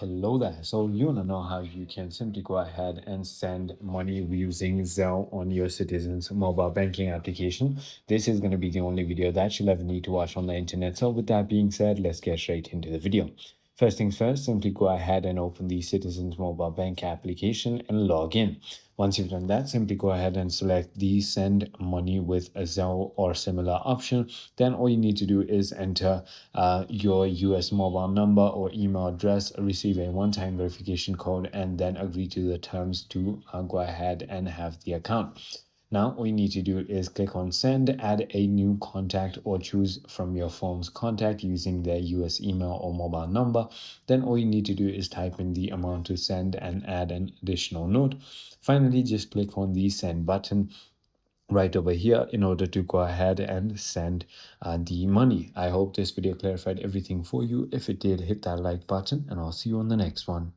Hello there. So you want to know how you can simply go ahead and send money using Zelle on your Citizen's mobile banking application. This is going to be the only video that you'll ever need to watch on the internet. So with that being said, let's get straight into the video. First things first, simply go ahead and open the Citizens Mobile Bank application and log in. Once you've done that, simply go ahead and select the send money with a Zelle or similar option. Then all you need to do is enter your US mobile number or email address, receive a one-time verification code, and then agree to the terms to go ahead and have the account. Now, all you need to do is click on send, add a new contact, or choose from your phone's contact using their US email or mobile number. Then all you need to do is type in the amount to send and add an additional note. Finally, just click on the send button right over here in order to go ahead and send the money. I hope this video clarified everything for you. If it did, hit that like button and I'll see you on the next one.